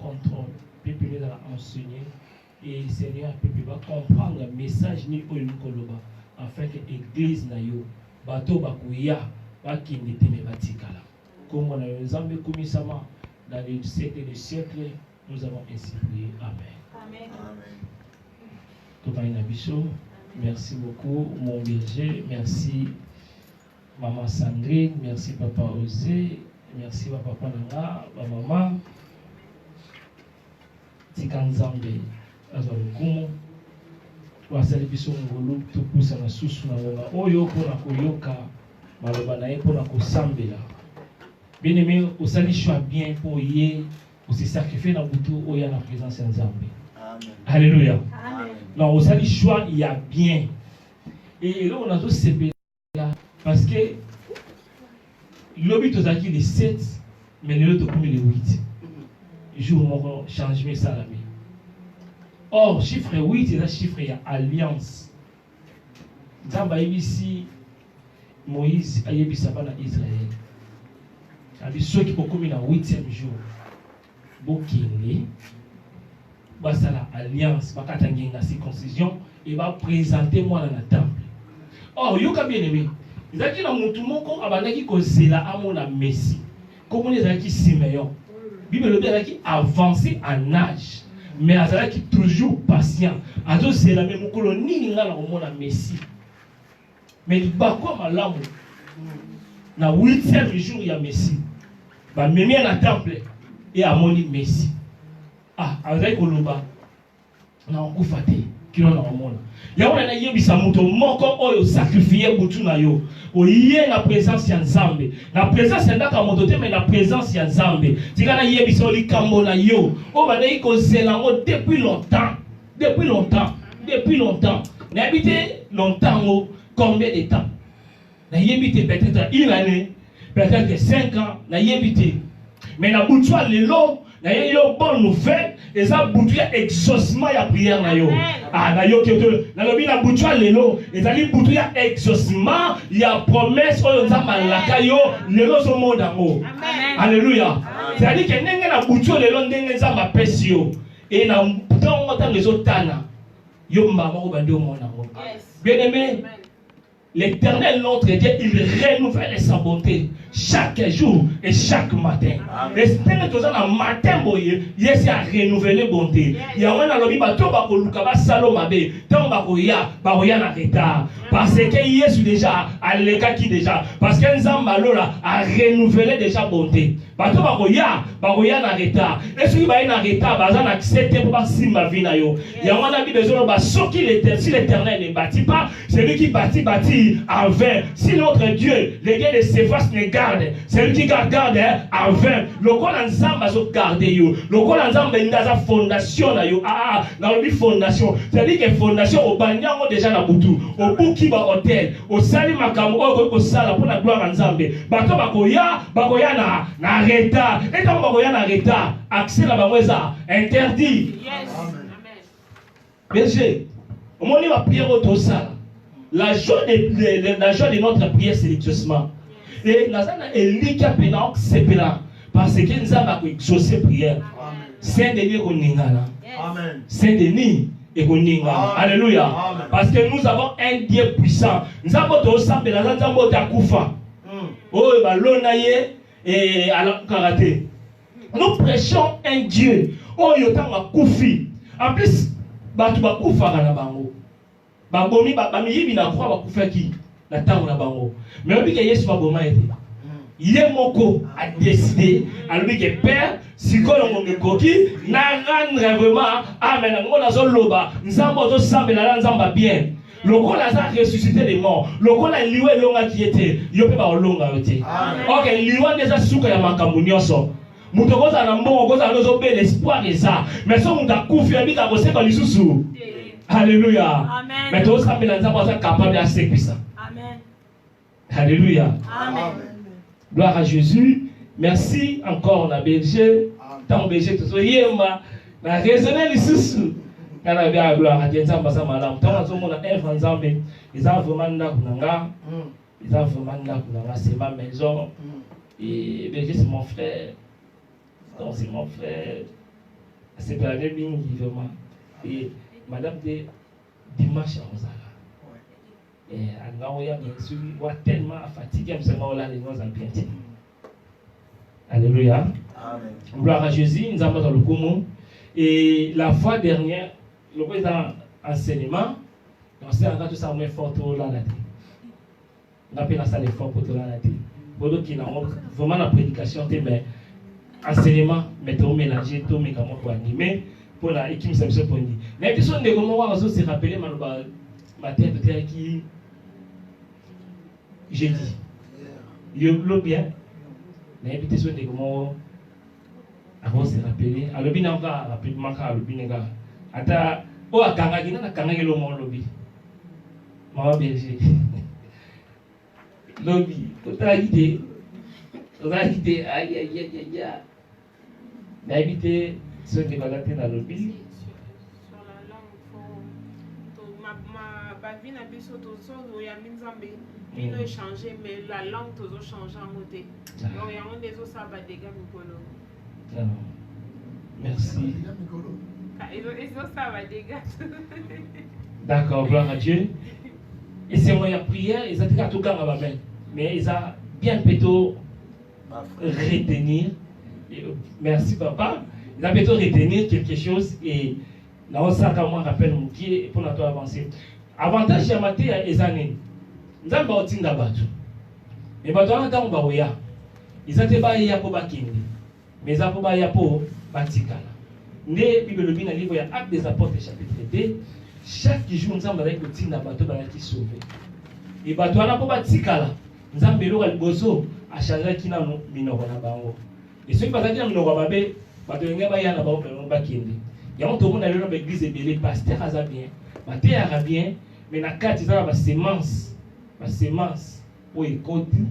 contrôle, peuple va enseigner et le Seigneur peuple va comprendre le message ni oyo koloba afin que l'église na yo bato bakuya bakinde te me batikala. Comme on a nzambe kumisama dans les siècles et les siècles, nous avons ainsi prié. Amen. Amen. Amen. Merci beaucoup mon berger, merci maman Sandrine, merci papa Osé, merci papa Nanga, maman Tikanzambe Azwalukumu. Wasali biso ngolu tukusa na susu na wonga oyo pona koyoka maloba na ye pona kosambela. Bien aimé, osali choix bien pour y aussi sacrifier na butu oya na présence ya Nzambe. Amen. Alléluia. Amen. Non, osali choix il y a bien. Et là on a tous ces là parce que l'obit aux acquis les 7 mais l'autre comme les 8. Jour mon changement ça la vie. Or chiffre 8 c'est un chiffre il y a alliance. Nzamba ici Moïse a yebisa bana Israël. Abi ceux qui ont commis le 8e jour. Bokinde basala alliance bakatanga la circoncision et va présenter moi dans la temple. Or yoka bien aimé. Ezaki na mutu moko abandaki kozela amona Messie. Comme les ezaki Simeon. Bible le ezaki avancé en âge. Mais azalaki toujours patient. Azo c'est la même colonie ni ngala komona Messie. Mais il bakwa malamu. Na 8e jour ya Messie. Ba memi na temple et amoni Messie. Ah, azali koloba na okufate kilo na omona. Ya wana na yebisa muto moko oyo sacrifier butu na yo. Oye na présence ya Nzambe. Na présence ya ndaka moto te mais na présence ya Nzambe. Tika na yebisa likambo na yo. O ba dai ko zelango depuis longtemps. Depuis longtemps. Depuis longtemps. Na habité longtemps combien de temps? Na yebite peut-être une année, peut-être 5 ans, na yebite. Mais na boutwa lelo, na yo bonne nouvelle, et ça boutwa exaucement ya prière na yo. Ah na yo keto, na lobi na boutwa lelo, et ça li boutwa exaucement ya promesse oyo nzamba laka yo lelo so monde ngo. Alléluia. C'est-à-dire que ndenge na boutwa lelo ndenge nzamba pesi yo, et na ntongo tango ezotana, yo mbama ko bandi o monde ngo. Bien aimé. L'Éternel, notre Dieu, il renouvelle sa bonté chaque jour et chaque matin. Espérez que dans le matin, il a renouvelé bonté. Il y a un lobby, Salomabé, na retard. Parce que Jésus déjà, à l'écart qui déjà, parce que Nzambalola a renouvelé déjà bonté. Bato bakoya na retard. Est-ce qu'il va y en retard, bazan accepter pour pas si ma vie na yo. Il y a un ami besoin de si l'Éternel ne bâtit pas, c'est lui qui bâtit en vain. Si notre Dieu, les gars de Séphas ne garde, c'est lui qui garde en vain. Le col ensemble va se garder yo. Le col ensemble est dans fondation na yo. Dans le fondation. C'est-à-dire que fondation au banyango déjà na butu. Au buki ba hôtel, au sali makambo au sala pour la gloire ensemble. Bato bakoya na retard. Et quand bakoya na retard, accès la bamweza interdit. Yes. Amen. Berger, au moment où la prière au sala. La joie de notre prière, c'est l'exaucement. Et nous avons élu c'est parce que nous avons exaucé prière. Saint-Denis est Ningala. Saint-Denis est Ningala. Alléluia. Parce que nous avons un Dieu puissant. Nous avons tous ensemble, nous avons Takufa. Oh, Balonaye et alors karaté. Nous prêchons un Dieu. Oh, Yotanga Koufi. En plus, Batuba Koufa Ganabango. Babomi bamiyibi na kwa bakufa ki na tango na bango mais obi ke Yesu baboma ete ye moko a décidé alobi ke père sikolo ngombe koki na rendre vraiment amen ngona zo loba nzambo zo sambela na nzamba bien lokola za ressusciter les morts lokola liwe longa ki ete yo pe ba olonga yote OK liwa ndeza suka ya makambo nyonso muto koza na mbongo koza nozo be l'espoir eza mais so muta kufi abika ko seka lisusu. Alléluia. Amen. Mais tous les gens sont capables de accepter ça. Amen. Alléluia. Amen. Gloire à Jésus. Merci encore la berger. Tant berger tout ça. Yéma. La raisonner les sous. Quand on a gloire à Dieu, ça passe mal. Tant on a un franc ils ont vraiment na kunanga. Ils ont vraiment na kunanga. C'est ma maison. Et berger c'est mon frère. Donc c'est mon frère. c'est pas la ligne vraiment. Et madame de dimanche à Ozala. Et à Naoya, bien sûr, il va tellement fatigué, mais c'est là les gens bien. Alléluia. Amen. Gloire à Jésus, nous avons dans le commun. Et la fois dernière, le président enseignement, on s'est rendu tout ça au moins fort là la tête. On a appelé ça les forts pour tout là la tête. Pour d'autres qui n'ont vraiment la prédication, mais enseignement, mais tout mélanger, tout mécanisme pour animer, pour la équipe, ça me fait pour dire. Mais puis, si on est comme moi, on s'est rappelé, ma tête peut-être qui. J'ai dit. Le bien. Mais puis, si on est comme moi, on s'est rappelé. Alors, bien, on va rapidement, alors, bien, ata o akanga gina na kanga lo mo lobby mama berger lobby tota idée aïe aïe aïe aïe na habité ce qui va dater dans lobby sur la langue faut ma vie na biso to so ya minzambe bino échanger mais la langue tozo changer en côté donc ya on des ça va dégâts mikolo merci. Ça va dégâts. D'accord, gloire à Dieu. Et c'est moi, il y a prière, ils ont tout cas mais ils ont bien plutôt retenir. Merci papa. Ils ont plutôt retenir quelque chose et là on sait quand moi rappelle mon qui pour notre avancer. Avantage à mater à Ezané. Nous avons bâti d'abatu. Mais maintenant on va oya. Ils ont été baillés pour bakindi. Mais ils ont pas baillé pour batikala. Né Bible na livre ya Actes des Apôtres chapitre 2 chaque jour nous avons avec le tin na bateau qui sauvé et bateau na po batikala nzambe lo liboso a changer kina no minoko na bango et ceux qui bazaki na minoko babe bateau nga ba yana ba o ba kindi ya on to mona lelo ba église belé pasteur aza bien bateau ya bien mais na kati za ba semence pour écouter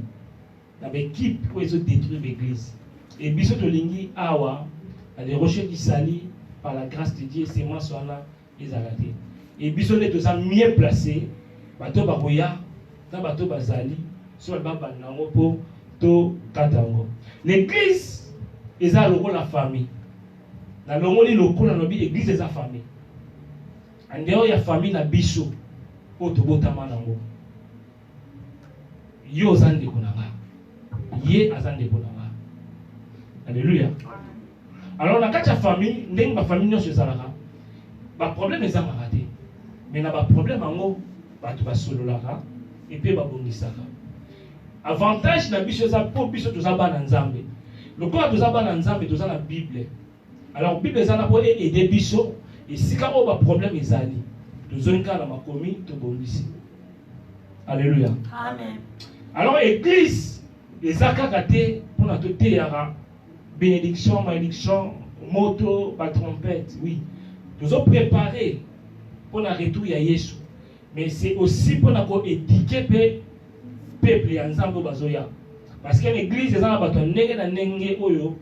na ba équipe pour eso détruire l'église et biso to lingi awa les rochers qui salissent par la grâce de Dieu, c'est moi soit là, les arrêtés. Et bisonné tout ça mieux placé, bateau baboya, dans bateau bazali, sur le baba nango pour to katango. L'église est à l'eau la famille. Dans le monde local, dans l'église est à famille. En dehors il y a famille na biso, au tobotama nango. Yo zande konanga, ye azande konanga. Alléluia. Alors, dans la famille, ma famille n'est pas le problème est raté. Mais il y a un problème en tu vas solo là et puis tu vas avantage na biso za po biso to za bana nzambe. Le quoi to za bana nzambe to za la Bible. Alors Bible za na po aider biso et si ka o ba problème ezali. To zonka na makomi to bondisi. Alléluia. Amen. Alors église les akakate pour na to teyara bénédiction, malédiction, moto, la trompette, oui. Nous avons préparé pour le retour à Jésus. Mais c'est aussi pour nous éduquer le peuple ensemble. Parce que l'église est en train de faire oyo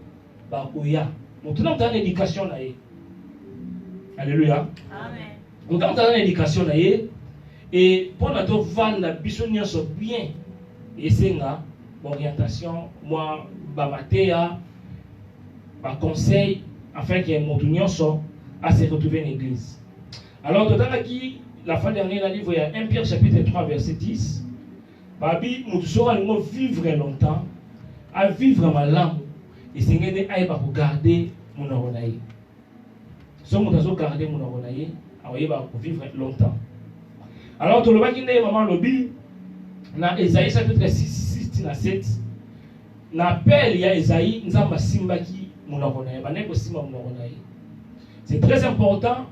bakoya. Donc nous avons une éducation. Alléluia. Amen. Nous avons une éducation. Et pour nous vendre bien, et c'est l'orientation, moi, Bamatea, conseil afin qu'il y ait mon union à se retrouver en église. Alors, dans la fin dernière, il y a 1 Pierre chapitre 3, verset 10. Babi, nous saurons vivre longtemps, à vivre ma langue, et c'est que nous garder mon oreille. Si nous avons gardé mon oreille, nous allons vivre longtemps. Alors, tout le monde qui est maman lobby, dans Esaïe chapitre 6, 7, l'appel, il y a Esaïe, nous avons simbaki. C'est très important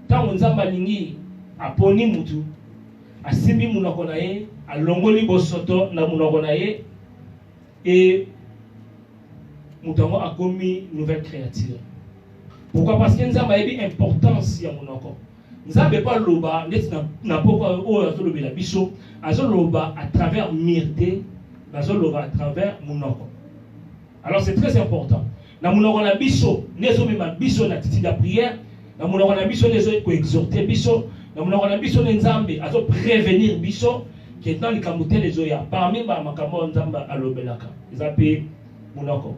quand on a malingi à poni mutu à simbi munakonaye à longoli bosoto na munakonaye et mutango a commis nouvelle créature. Pourquoi? Parce que nous avons une importance ya munako. Nous n'avons pas loba net na pourquoi o azoloba la biso azoloba à travers mirte azoloba à travers munako. Alors c'est très important. Na munoko na biso nezo mema biso na titi da prière na munoko na biso nezo ko exhorter biso na munoko na biso nzambe azo prévenir biso que dans les kamute les oya parmi ba makambo nzamba alobelaka ezape munoko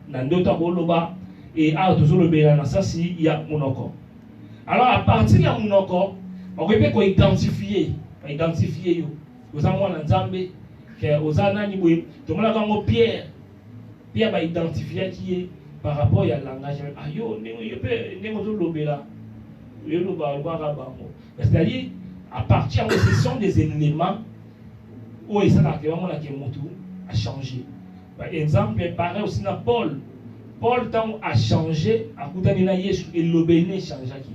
na ndota boloba et à toujours le bénin ça si il y a monoko. Alors à partir de monoko, on peut identifier yo. Vous avez moi nzambe que aux anani boy, tout le monde a Pierre va identifier qui est par rapport à langage. Ayo, yo peut négozo lobela. Yo loba bango. C'est-à-dire à partir de ce sont des éléments où il s'en a vraiment la kemotu a changé. Par exemple, pareil aussi dans Paul. Paul tant a changé à côté de Yesu et l'obéné changé qui.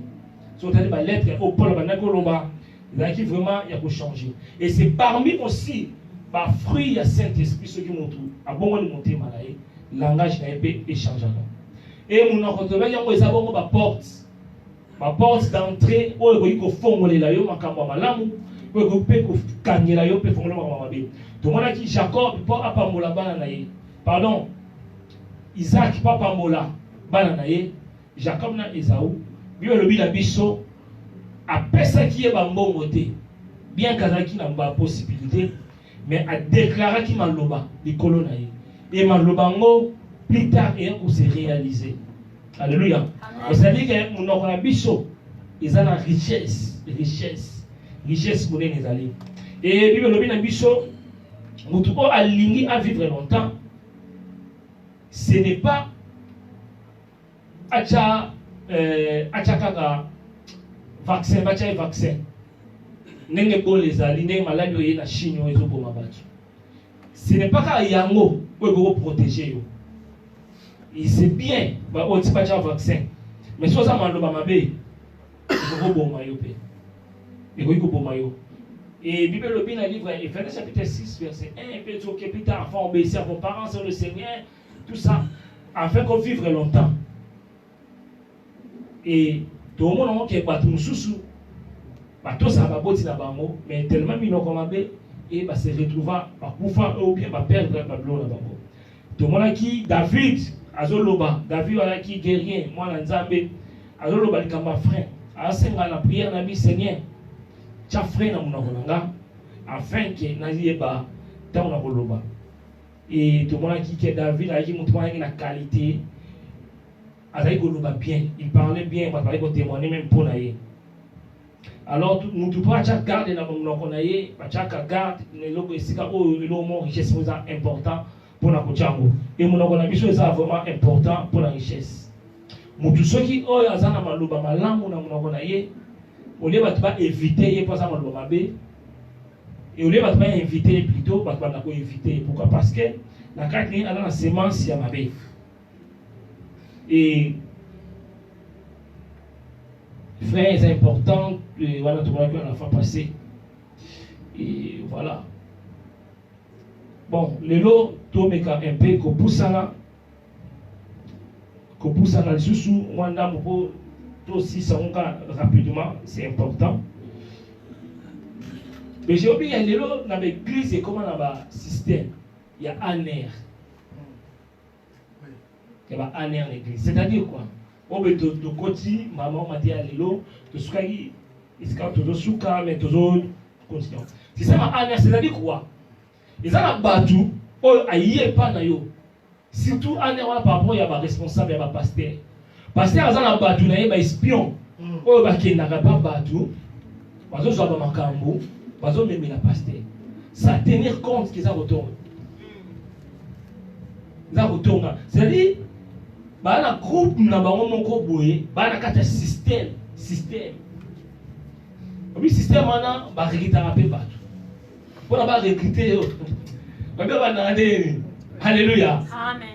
Sur la lettre au Paul banakoloba, il a qui vraiment il a pour changer. Et c'est parmi aussi par fruit à Saint-Esprit ceux qui montent à bon de monter malaye, langage n'a pas échangé. Et mon entretien il y a des abonnés ma porte d'entrée où il faut formuler la yo makamba malamu où il faut gagner la yo peut formuler makamba mabe. Tout le monde a dit Jacob pas apambola bana naye. Pardon. Isaac pas apambola bana naye. Jacob na Esaü. Bio le bi la biso a pesa qui est bambongo te. Bien kazaki na ba possibilité mais a déclaré qui maloba likolo naye. Et malobango plus tard et où c'est réalisé. Alléluia. C'est-à-dire que mon orabiso, ils ont la richesse monnaie les alliés. Et Bible le bien biso, mutuko aligné à vivre longtemps. Ce n'est pas acha kaka vaccin, vaccin. Nenge bon les alliés, nenge maladie oye na Chine oye zo boma batu. Ce n'est pas ka yango oye go protéger yo. Il sait bien, on ne pas déjà vaccin. Mais si on a mal au il faut bon maillot. Il faut bon maillot. Et Bible le bien livre Éphésiens chapitre 6 verset 1 peut dire que plus tard afin obéir à vos parents sur le Seigneur, tout ça afin qu'on vive longtemps. Et tout le monde qui est pas tout sous tout ça va botter la bango mais tellement mino comme abbé et va se retrouver à pouvoir ou bien va perdre la bango. Tout le monde qui David azoloba David wala qui guerrier moi na nzambe azoloba likamba frère asenga la prière na bi Seigneur cha frère na munako nanga afin que na yeba tant na koloba et tout le monde qui David a dit mutu na qualité azali koloba bien il parlait bien parce qu'il témoigner même pour naye alors mutu pa cha garde na munako naye pa cha garde le logo esika o le mot richesse important pour la kochango et mon organisation est vraiment important pour la richesse. Mutu soki oyo azana maluba malamu na munako na ye ole ba pas éviter ye pas ça maluba mabe et ole ba pas inviter plutôt ba na ko inviter pourquoi parce que la carte ni ala na semence ya mabe et frère c'est important voilà tout le monde a fait passer et voilà. Bon, le lot, tout me un peu kopusana le sous wanda mpo tout si ça rapidement, c'est important. Mais j'ai oublié le lot dans l'église et comment dans le système, il y a un air. Il y a un air l'église. C'est-à-dire quoi? On veut de côté, maman m'a dit à l'élo, de ce qu'il y a tout souka, mais tout autres continue. C'est ça un air, c'est-à-dire quoi? Ils ont un bateau, ils n'ont pas de surtout par rapport à responsable et à pasteur. Pasteur, ils ont un bateau, ils ont un espion. Ils n'ont pas de bateau, ils ont un macambo, ils ont même la pasteur. Ça tenir compte qu'ils ont retourné. Ils ont retourné. C'est-à-dire, il y a un groupe, il y a un système. Le système, il va récupérer le bateau. Pour avoir recruté, alléluia. Amen.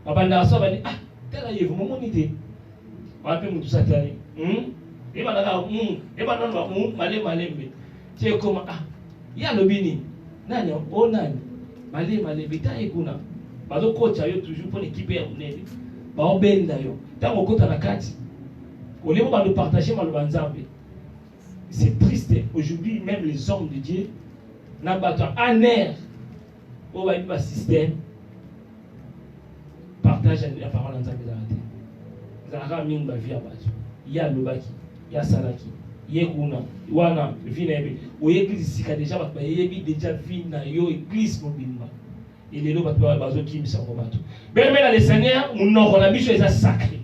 Abanda so bani ah tela yevu momonite. Wape mutu satani. E bana e bana ba malembe. Che koma ah ya lobini. Nani o nani? Male bita ekuna. Bazo kocha yo toujours pour l'équipe ya unene. Ba obenda yo. Tango kota na kati. Olemo ba nous partager maloba nzambe. C'est triste aujourd'hui même les hommes de Dieu n'a pas un air au bas système partage la parole en tant que zara mingi ba via bato ya lobaki ya salaki yekuna wana vinebe o église sika déjà ba yebi déjà vina yo église mobimba et les loba bazo kimisa ko bato mais le Seigneur mon nom la biso est sacré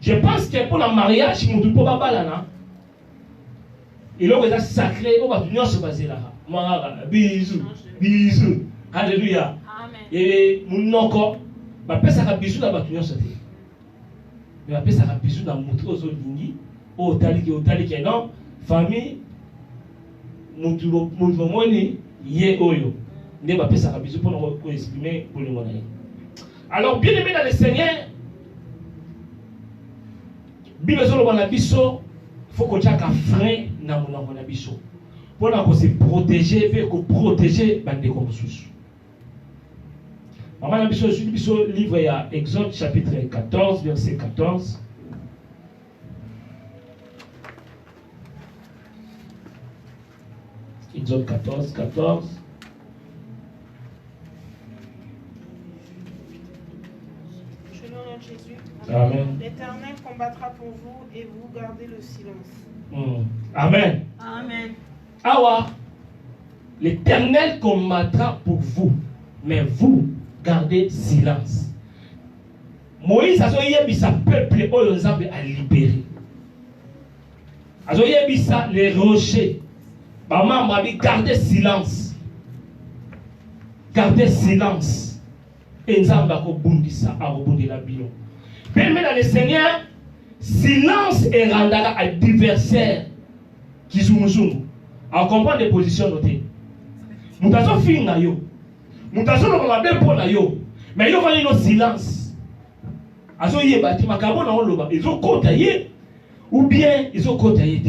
Je pense que pour le mariage, il ne peut pas balana. Et là, c'est sacré, on va venir se baser là. Bisous, bisous. Alléluia. Et mon noko, ma pèse à bisous là, va venir se dire. Mais ma pèse à bisous dans mon trou, au tali, non, famille, mon moni, yé oyo. Ne va pèse à bisous pour nous exprimer pour le monde. Alors, bien aimé dans le Seigneur, Bible biso faut qu'on ait un frein dans mon biso pour se protéger et protéger bande comme sous. Maman biso livre il y a Exode chapitre 14 verset 14. Exode 14 14. Jésus. Amen. L'Éternel combattra pour vous et vous gardez le silence. Amen. Amen. Awa, l'Éternel combattra pour vous, mais vous gardez silence. Moïse a dit sa peuple a libéré. A dit les rochers. Maman m'a dit gardez silence. Gardez silence. Et nous avons rebondissé la Bible. Mais dans le Seigneur, silence est rendu à adversaire qui sont à comprendre les positions notées. Nous avons fini na yo. Nous avons regardé pour la yo. Mais yo va nos silence. Azo yé bati makabo na oloba. Ils ont côté ou bien ils ont côté.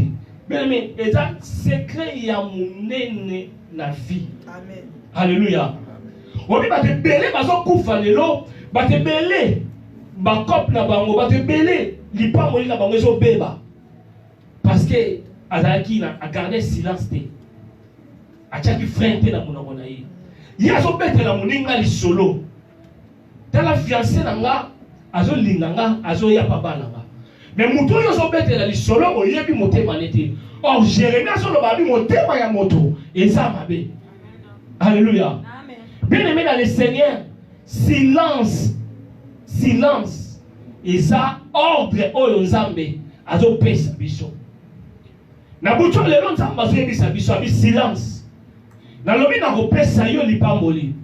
Mais ça secret ya munene na vie. Amen. Alléluia. Obi ba te belé bazo kufa lelo, ba te belé ba kop na bango, ba te belé lipa moli na bango zo beba. Parce que azaki na a garder silence te. A tchaki frente na monoko na ye. Ya zo bete na moninga li solo. Tala fiancé na nga azo linga nga azo ya papa na nga. Mais muto yo zo bete na li solo o yebi motema nete. Or Jérémie azo lo ba bi motema ya moto eza mabe. Alléluia. Bien aimé dans le Seigneur, silence, silence. Et ça, ordre au Nzambe, azo pesa biso. Na buto le long Nzambe azo yebisa biso abi silence. Na lobi na kopesa yo lipa moli.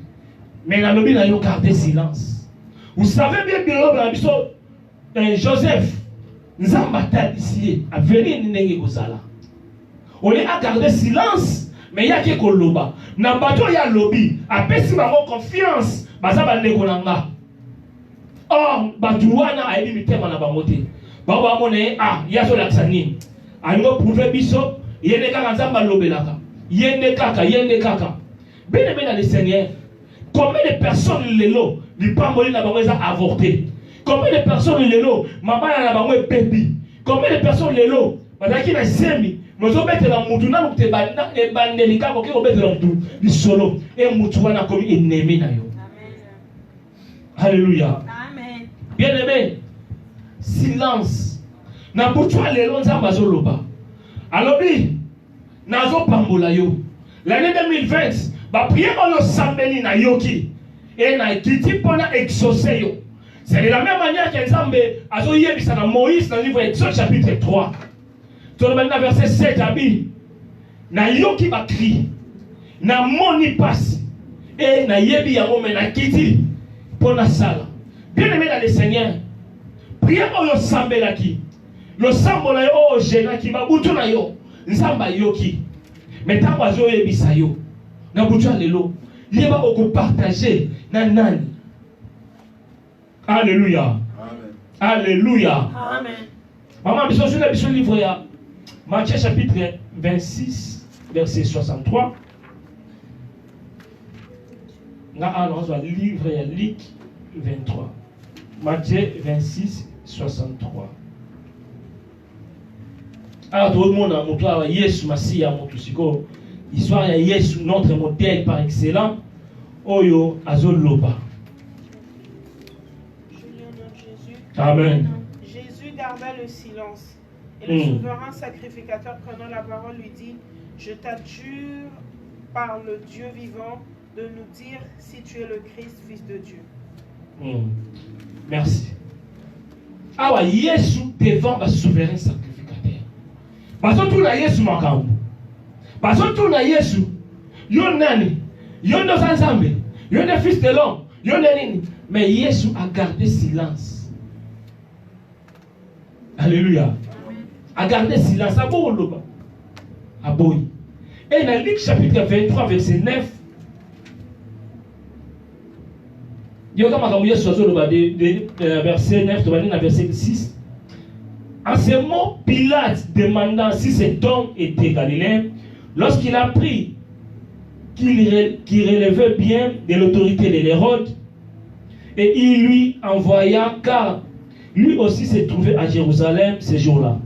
Mais na lobi na yo garder silence. Vous savez bien que na biso Joseph Nzambe tadisi a venir ndenge kozala. On est à garder silence. Mais il y a qui koloba. Na bato ya lobby, apesi bango confiance, baza bandeko nanga. Or batuwana ayebi mitema na bango te. Bango amone yaso laksani. Alingo prouver biso, yene kaka nzamba lobelaka. Yene kaka. Bien aimé dans le Seigneur. Combien de personnes lelo, li pamboli na bango eza avorté. Combien de personnes lelo, mama na bango e baby. Combien de personnes lelo, badaki na semi. Mozo bete la mutu na mukte banda e bandelika ko ke bete la mutu di solo e mutu wana komi ennemi na yo. Amen. Alléluia. Amen. Bien aimé. Silence. Na butwa lelo nzamba zoloba. Alobi nazo pambola yo. L'année 2020 ba prier ko lo sambeli na yoki et na kiti pona exaucer yo. C'est de la même manière que Nzambe azo yebisa na Moïse dans le livre Exode chapitre 3. Dans le verset 7, Abi, na yoki ba cri, na moni passe, et na yebi ya mome na kiti, pour na sala. Bien aimé dans le Seigneur, priez pour le sambela ki, le sambola yo gena ki, ba butu na yo, nzamba yoki, mais ta wazo yebi sa yo, na butu alelo, lieba oko partager, na nani. Alléluia. Amen. Alléluia. Amen. Maman, bisous sur le livre ya. Matthieu chapitre 26, verset 63. Nous allons livre Luc 23. Matthieu 26, 63. Alors tout le monde a montré Yesu Massi a montré l'histoire de Yesu, notre modèle par excellence. Oyo azoloba. Amen. Jésus garda le silence. Et le souverain sacrificateur prenant la parole lui dit: Je t'adjure par le Dieu vivant de nous dire si tu es le Christ, fils de Dieu. Merci. awa Yesu devant le souverain sacrificateur. Parce que tout na Yesu makambo. Parce que tout na Yesu yo nani, yo no sanzambe, yo ne fils de l'homme, yo ne nini. Mais Yesu a gardé silence. Alléluia. A gardé silence. A beau loba. A beau. Et dans Luc chapitre 23 verset 9. Verset 9, verset 6. En ce mot, Pilate demandant si cet homme était galiléen, lorsqu'il a appris qu'il relevait bien de l'autorité de l'Hérode, et il lui envoya, car lui aussi se trouvait à Jérusalem ce jour-là.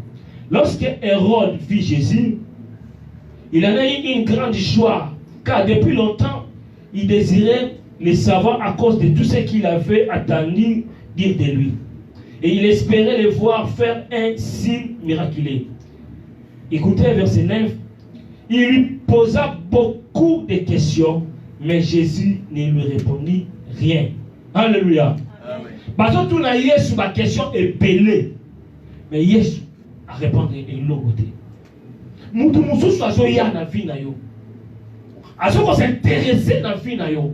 Lorsque Hérode vit Jésus, il en a eu une grande joie, car depuis longtemps, il désirait le savoir à cause de tout ce qu'il avait attendu dire de lui. Et il espérait le voir faire un signe miraculeux. Écoutez verset 9. Il lui posa beaucoup de questions, mais Jésus ne lui répondit rien. Alléluia. Parce que tout na Yesu, ma question est belée. Mais Yesu a répondu et l'autre. Moutou moussou soit ya na vie na yo. Aso ko s'intéresser na vie na yo.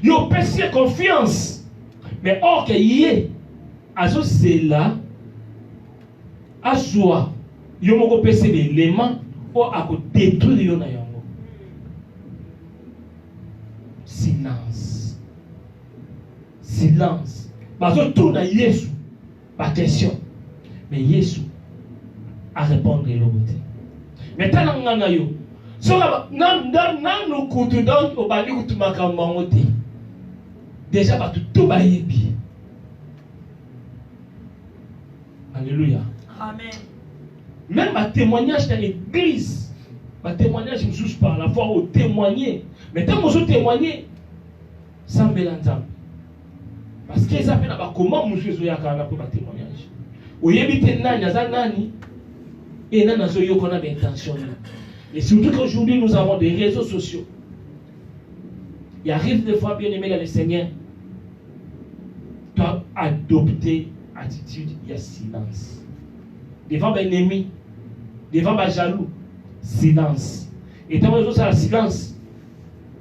Yo pèse confiance. Mais or que yé aso c'est là aswa yo moko pèse l'élément ou à ko détruire yo na yango. Silence. Silence. Parce que tout na Yesu pas question. Mais Yesu a répondu l'autre. Mais tant ngana yo so nan nous kutu donc obali kutu makambo te. Déjà ba tout ba yebi. Alléluia. Amen. Même ma témoignage dans l'église, ma témoignage me soucie par la foi au témoigner. Mais tant que je témoigner sans mélange. Parce que ça fait là comment monsieur zo yakana pour ma témoignage. Oyebi te nani aza nani et nana zo yo kona d'intention. Et surtout qu'aujourd'hui nous avons des réseaux sociaux. Il arrive des fois, bien aimé dans le Seigneur, tu as adopté attitude, il y a silence. Devant un ennemi, devant un jaloux, silence. Et tant que ça a silence,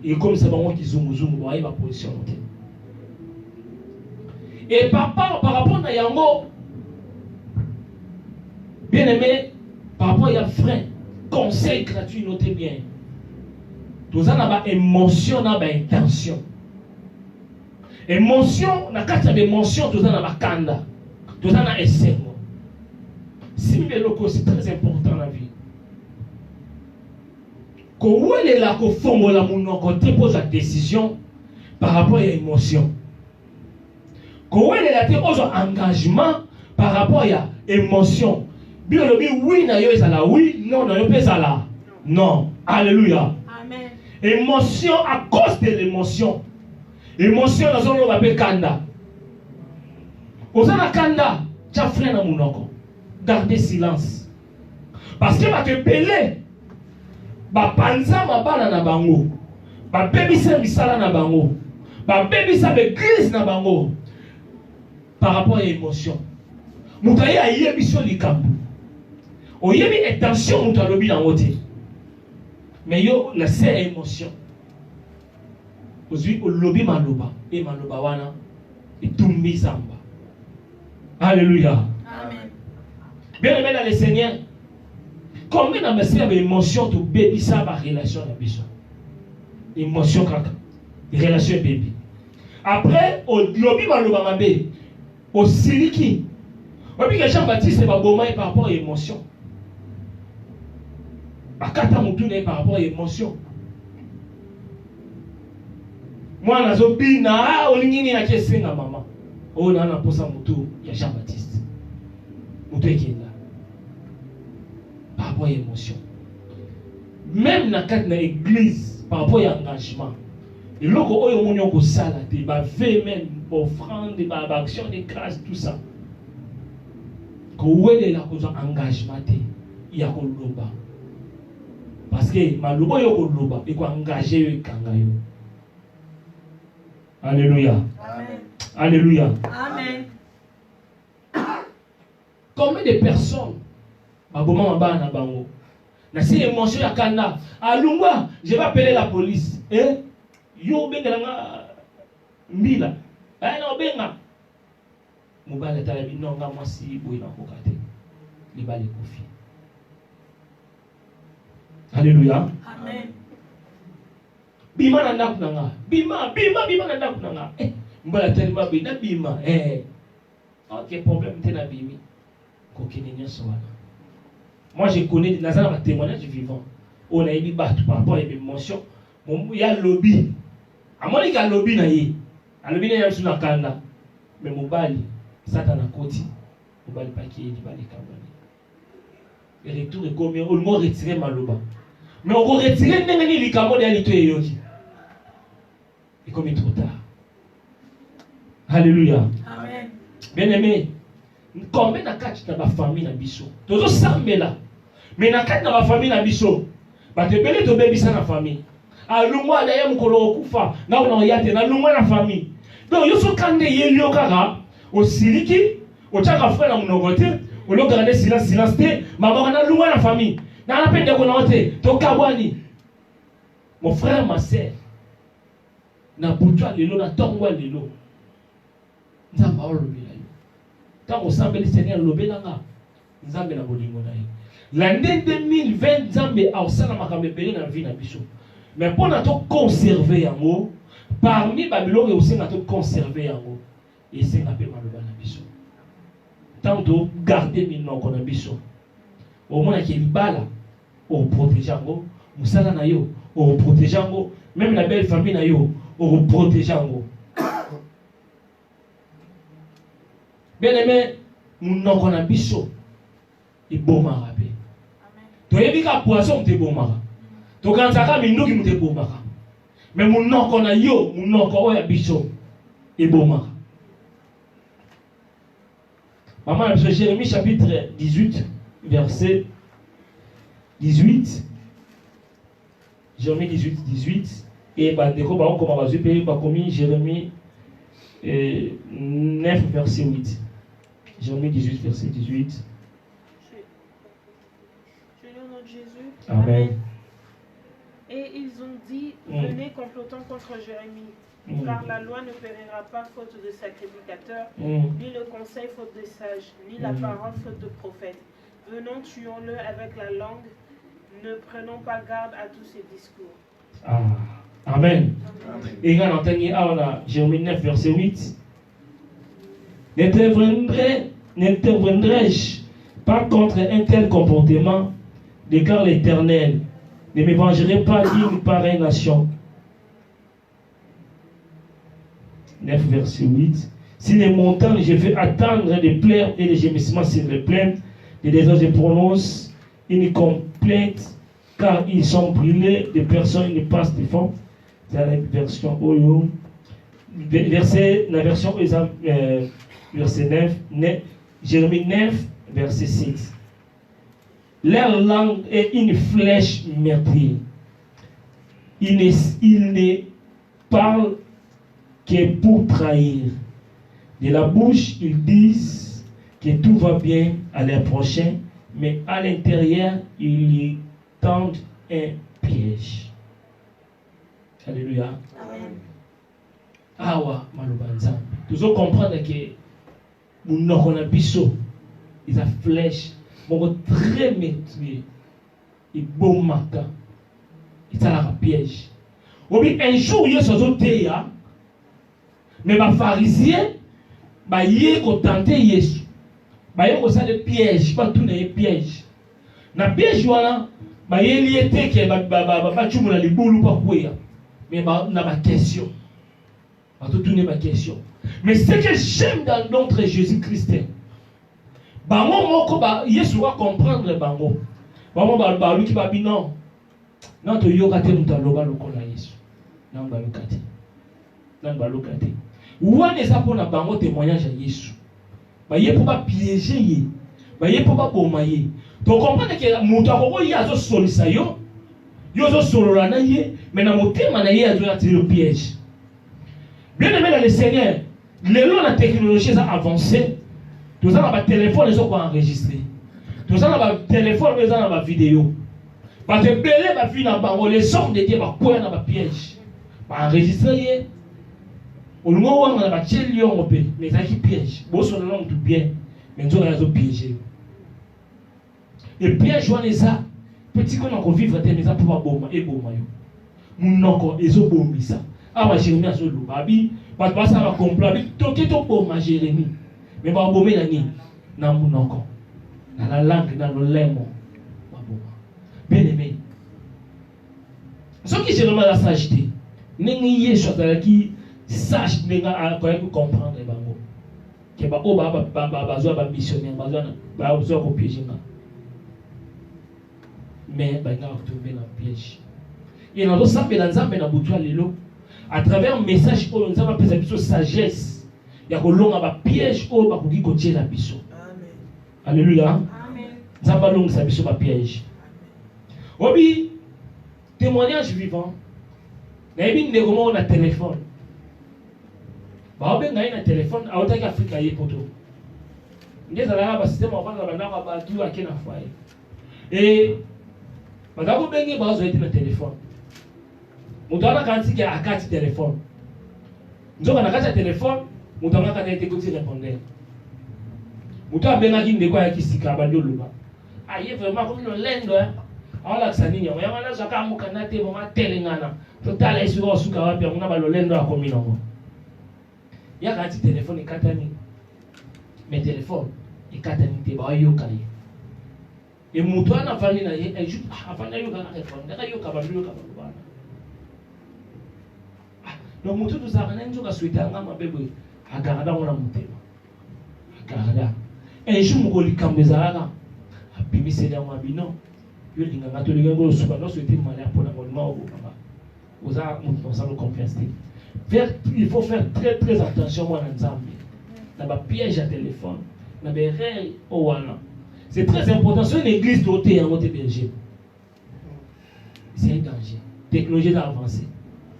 et comme ça, moi qui zoom, voyez ma position. Et par rapport à Yango, bien aimé, par rapport à frère, conseil gratuit, notez bien. Tout ça n'a pas émotion, n'a pas intention. Émotion, n'a pas d'émotion, tout ça n'a pas kanda. Tout ça n'a essai. Si c'est très important dans la vie. Quand vous êtes là, quand vous pose la décision par rapport à l'émotion. Quand vous êtes là, vous avez engagement par rapport à l'émotion. Bien le oui, oui, non, non, non. Alléluia. Amen. Émotion à cause de l'émotion. Émotion dans son nom appelle kanda. Osana kanda, tu as frein dans mon nom. Gardez silence. Parce que va te peler. Ba panza ma bana na bango. Ba baby sa misala na bango. Ba baby sa église na bango. Par rapport à l'émotion. Moutaye a yebi sur le camp. O yebi intention moutalobi na wote. Mais yo la seule émotion. Aujourd'hui, au lobby maloba et maloba wana et tumbi samba. Alléluia. Amen. Bien aimé dans le Seigneur. Combien de messieurs avaient émotion to baby ça par relation avec bishop. Émotion kaka. Relation baby. Après au lobby maloba mabe au siliki. Et puis que Jean-Baptiste va bomber par rapport à l'émotion. Bakata mutune par rapport à l'émotion. Moi nazo bina olingini na kesenga mama. O na posa mutu ya Jean-Baptiste. Mutu ekenda. Par rapport à l'émotion. Même dans l'église, par rapport à l'engagement. Et là, quand on est au salle, il va faire même offrande, il va action de grâce, tout ça. Quand on est là, quand on a engagement, il y a un loba. Parce que ma loba, il y a un loba, il faut engager kangayo. Alléluia. Amen. Alléluia. Amen. Combien de personnes baboma mabana na bango na si émotion ya kanda alungwa je vais appeler la police yo benga mbila na benga mobala tala binonga mwasi boy na kokate libali kofi. Alléluia. Amen. Bima na ndaku nanga bima na ndaku nanga mbala tellement bina bima ok problème te na bimi kokini nyoso wana. Moi je connais des témoignages vivants. On a eu battu par rapport à une émotion. Il y a un lobby. À moi il y a un lobby na yi. Un lobby na yi sur la kanda. Mais mon bali Satan a côté. Mon bali pas qui est du bali kabani. Le retour est combien on m'a retiré maloba. Mais on va retirer n'engani likamo de alito yoki. Et comme il est trop tard. Alléluia. Amen. Bien-aimé, combien de cas dans ma famille na biso? Tozo sambela. Mais na cas dans ma famille na biso. Ba te bele to bebi sa na famille. Alungwa na yem kolo kufa. Na ona yate na lungwa na famille. Donc yo so kande yelio kaka o siliki o chaka frère na mnogote o lo garder silence te mama na lungwa na famille. Na napende ko na ote to kabwani. Mon frère ma sœur. Na butwa lelo na tongwa lelo. Nzamba olobela. Quand on s'en le Seigneur l'obélanga, Nzambe na bolingo na ye. L'année 2020, Nzambe a osala makambe belé na vie na biso. Mais pour na to conserver yango, parmi Babylone aussi na to conserver yango. Et c'est na pe maloba na biso. Tant to garder minoko na biso. Au moins que libala o protéger yango, musala na yo o protéger yango, même la belle famille na yo o protéger yango. Bien-aimé, nous n'avons pas biso. Il bomara pe. To yebika poisson te bomara. To kansaka minduki mute bomara. Mais nous n'avons pas yo, nous n'avons pas biso. Il bomara. Maman, Jérémie chapitre 18, verset 18. Jérémie 18. Et Bandeko, bah on commence à payer par commis Jérémie 9, verset 8. Jérémie 18, verset 18. Seigneur notre Jésus. Amen. Et ils ont dit, venez complotons contre Jérémie, car la loi ne périra pas faute de sacrificateur, ni le conseil faute de sages, ni la parole faute de prophète. Venons, tuons-le avec la langue, ne prenons pas garde à tous ces discours. Amen. Et quand on entend Jérémie 9, verset 8. N'interviendrai-je pas contre un tel comportement, déclare l'Éternel, ne me vengerai pas d'une pareille nation. 9 verset 8. Si les montagnes, je fais attendre les pleurs et les gémissements sur les plaines, les déserts, je prononce une complainte, car ils sont brûlés, des personnes ne passent des fonds. C'est la version Oyo. La version verset 9, Jérémie 9, verset 6. Leur langue est une flèche meurtrière. Ils ne parlent que pour trahir. De la bouche, ils disent que tout va bien à leur prochain, mais à l'intérieur, ils lui tendent un piège. Alléluia. Amen. Awa malubanza. Nous devons comprendre que nous n'avons pas biso. Ils ont flèche. Mon très maîtrisé. Ils bon matin. Ils ont un piège. Un jour, il y a ce autre. Mais les pharisiens, ils ont tenté Jésus. Ils ont fait des pièges. Pas tout n'est piège. Na piège, voilà. Ils ont été que les boulous pas quoi. Mais na ma question. Tout tourner ma question. Mais ce que j'aime dans notre Jésus-Christ, bango moko ba Yesu va comprendre bango. Bango ba lui qui ba bi non. Non to yoka te mutaloba lokola Yesu. Non ba lokati. Non ba lokati. Ouane ça pour na bango témoignage à Yesu. Ba ye pour pas piéger ye. Ba ye pour pas bomaye. To comprendre que mutu akoko ye azo solisa yo. Yo zo solola na ye, mais na motema na ye azo attirer le piège. Bien aimé dans le Seigneur, la technologie a avancé. Tout ça dans ma téléphone, ils sont enregistrés. Tout ça dans ma téléphone, ils sont dans ma vidéo. Parce que belé ma vie dans ma les sons de Dieu, ma poing dans ma piège. Ma enregistré. Au moment où on a battu le lion, mais ça qui piège. Bon, sur le long tout bien, mais nous avons piégé. Et piège, on est ça. Petit qu'on a vivre, mais ça pour bon, et bon, mon encore, ils ont bon, ça. Ah, ma Jérémie a solo, babi, parce que ça va comprendre. Toqué ton bon, ma Jérémie. Mais ma bon, mais na mon encore. Dans la langue, dans le lemon. Bien aimé. Ce qui Jérémie a sageté, n'est-ce pas soit qui sache n'est-ce comprendre les bango. Que ba o ba besoin ba missionnaire, ba besoin de piéger. Mais ba nga tomber dans piège. Et dans ça mais dans ça mais dans boutwa lelo à travers un message où nous avons appelé ça sagesse. Il y a que l'on a ba piège ou ba kuki ko tirer biso. Amen. Alléluia. Amen. Zamba long ça biso ba piège. Obi témoignage vivant. Na ebi ndeko mo na téléphone. Ba obe ngai na téléphone a otaki Afrika ye poto. Ngeza la ba système on va na bana ba tu akena foyer. Et madako bengi ba zo eti na téléphone. Mutana kanti ki akati téléphone. Nzoka na kati téléphone, mutana kana ete kuti répondeur. Muta benga ki ndeko ya kisika ba ndo loba. Aye vraiment comme le lendo hein. Ala ksani nya ya mana zaka mukana te mama telengana. Totala isuro suka wapi muna ba lo lendo akomi nango. Ya kati téléphone ikatani. Mais téléphone ikatani te ba yo kai. Et mutana fali na ye eju afana yo kana répondre. Ndaka yo ka ba yo ka ba. Donc mutu tuzakana njoka switanga mabebe agarada mona mutema. Agarada. Eju mukoli kambezaka. Abimiseli ya mabino. Yo linga katolika ngo suba no souhaiter malheur pour la bonne mort. Vous avez une confiance. Il faut faire très attention moi dans Zambie. Dans le piège à téléphone, dans les règles au wana. C'est très important. C'est une église dotée en mode berger. C'est un danger. Technologie avancée.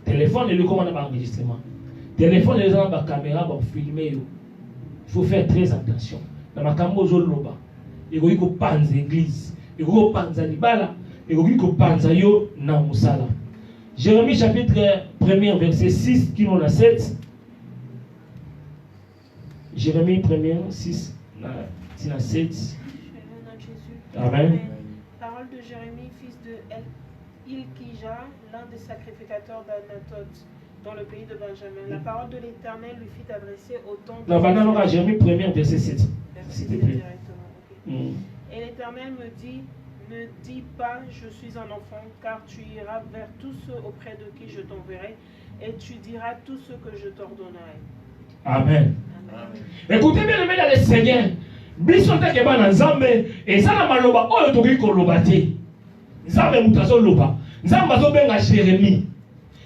Téléphone, le commande par enregistrement. Téléphone, les gens par caméra pour filmer. Il faut faire très attention. Dans ma cambo zoloba, il faut que panze église, il faut que panze libala, il faut que panze yo na musala. Jérémie chapitre 1 verset 6 qui nous a 7. Jérémie 1 6 qui a 7. Amen. Parole de Jérémie, fils de Ilkija, l'un des sacrificateurs d'Anatote, dans le pays de Benjamin. La parole de l'Éternel lui fit adresser au temps de... Non, maintenant, Jérémie 1 verset 7. S'il te plaît. Et l'Éternel me dit, ne dis pas, je suis un enfant, car tu iras vers tous ceux auprès de qui je t'enverrai, et tu diras tout ce que je t'ordonnerai. Amen. Amen. Écoutez bien, les dans le Seigneur. Bisonte ke bana Nzambe ezala maloba oyo toki koloba te. Nzambe mutazo loba. Nzambe azobenga Jérémie.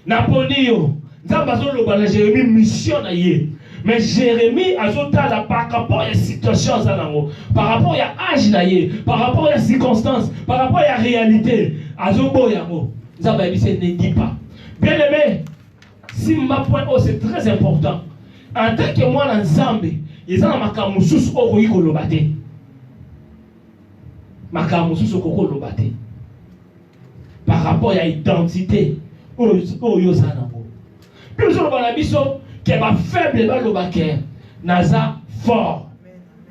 Naponi yo. Nzambe azoloba na Jérémie mission na ye. Mais Jérémie azotala par rapport à la situation zanango, par rapport à âge na ye, par rapport à la circonstance, par rapport à la réalité. Azoboyango. Nzambe bise ne dit pas. Bien aimé, si ma point oh c'est très important. En tant que moi dans Nzambe ils ont makambo mususu okoki koloba te. Makambo mususu okoki koloba te. Par rapport à l'identité oyo za nango. Puis nous olobana biso ke ba faible ba loba ke naza fort.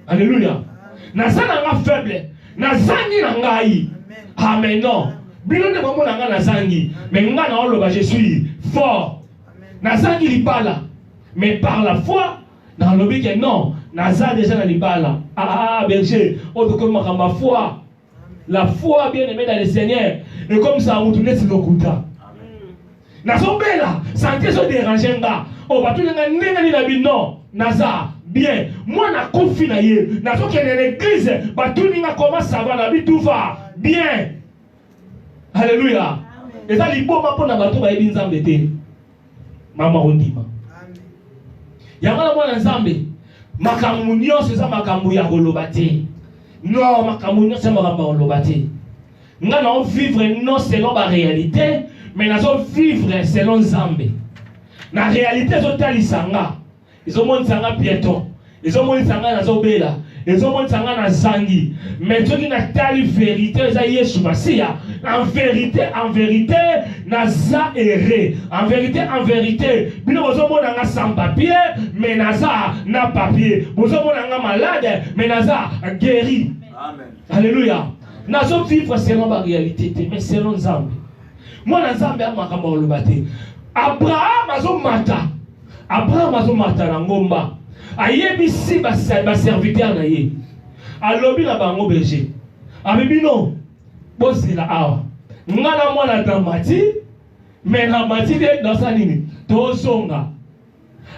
Alléluia. Naza nanga faible, nazangi na ngai. Amen non. Bino nde mamo nanga nazangi, mais nga na oloba je suis fort. Nazangi libala, mais par la foi dans le but que non, Naza déjà dans les balles. Ah, berger, on te comme ma foi. La foi bien aimée dans le Seigneur. Et comme ça, on tourne sur le kouta. Nazo bella, santé se déranger nga. On va tout le monde non, Naza, bien. Moi na confi na ye. Nazo qui est l'église, va tout le monde commence à va la vie tout va bien. Alléluia. Et ça li bon ma pour na bato ba ebi nzambe te. Mama ondima. Yamala mwana Nzambe makambo nyonso eza makambo ya koloba te. Non, makambo nyonso eza makambo ya koloba te. Nga na vivre non selon la réalité, mais na vivre selon Nzambe. Na réalité ezotalisa nga. Ezomonisa nga piéton. Ezomonisa nga nazobela. ezomonisa nga na zangi mais soki natali vérité eza Yesu Masiya en vérité naza erré en vérité bino bozomona nga sans papier mais naza na papier bozomona nga malade mais naza guéri. Amen. Alléluia. Nazo vivre selon ma réalité mais selon Nzambe. Moi na Nzambe amakambo oloba te. Abraham azomata na ngomba. Ayebisi ba serviteur na ye. Alobi na bango berger. Abibino bosila awa. Ngana mwana damati mais na mati de dans sa nini. Tozonga.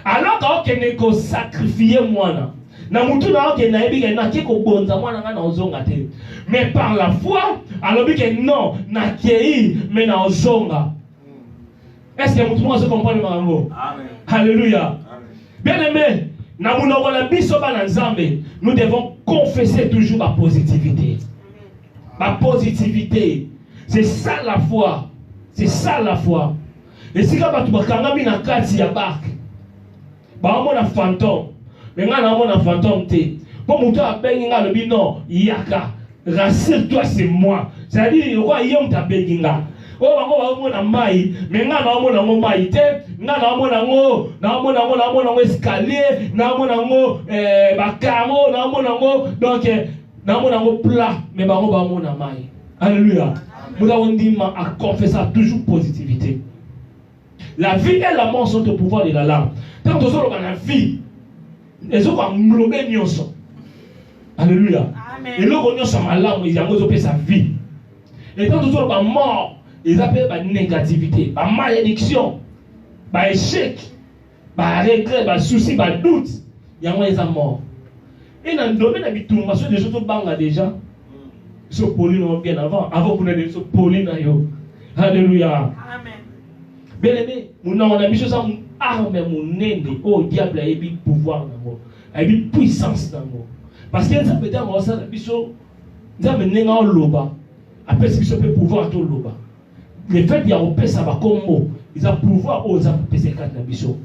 Alors okende ko sacrifier mwana. Na mutu na okende na yebi na ke ko bonza mwana ngana ozonga te. Mais par la foi, alobi ke non na kei mais na ozonga. Est-ce que mutu se comprend mango? Amen. Alléluia. Bien aimé, na munoko na biso ba na Nzambe, nous devons confesser toujours la positivité. La positivité, c'est ça la foi. C'est ça la foi. Et si ka batu bakanga na kati ya barque. Ba mona fantôme. Mais nga na mona fantôme te. Pour mutu abengi nga lobi non, yaka. Rassure-toi, c'est moi. C'est-à-dire quoi yom ta benginga. Oh bango ba mona mai, mais nga na mona ngo mai te, nga na mona ngo escalier, na mona ngo ba carreau, na mona ngo donc na mona ngo plat, mais bango ba mona mai. Alléluia. Nous avons dit à confesser toujours positivité. La vie et la mort sont au pouvoir de la langue. Tant que nous la vie, les autres ont englobé nyonso. Alléluia. Et l'autre nyonso ma langue, ils ont englobé sa vie. Et tant que nous la mort, ils appellent la négativité, la malédiction, la échec, la regret, la souci, la doute. Il y a moins de mort. Et dans le domaine de l'habitation, des choses banga déjà. Ils sont polis bien avant que nous ayons polis. Alléluia. Amen. Bien aimé, nous avons mis ça arme mon nende au diable a eu pouvoir dans a eu puissance dans moi. Parce que ça peut être moi ça biso ça me nenga loba. Après ce que peut pouvoir tout loba. Le fait qu'il y a au pesa ba kombo, ils ont pouvoir aux gens pesa quatre na biso.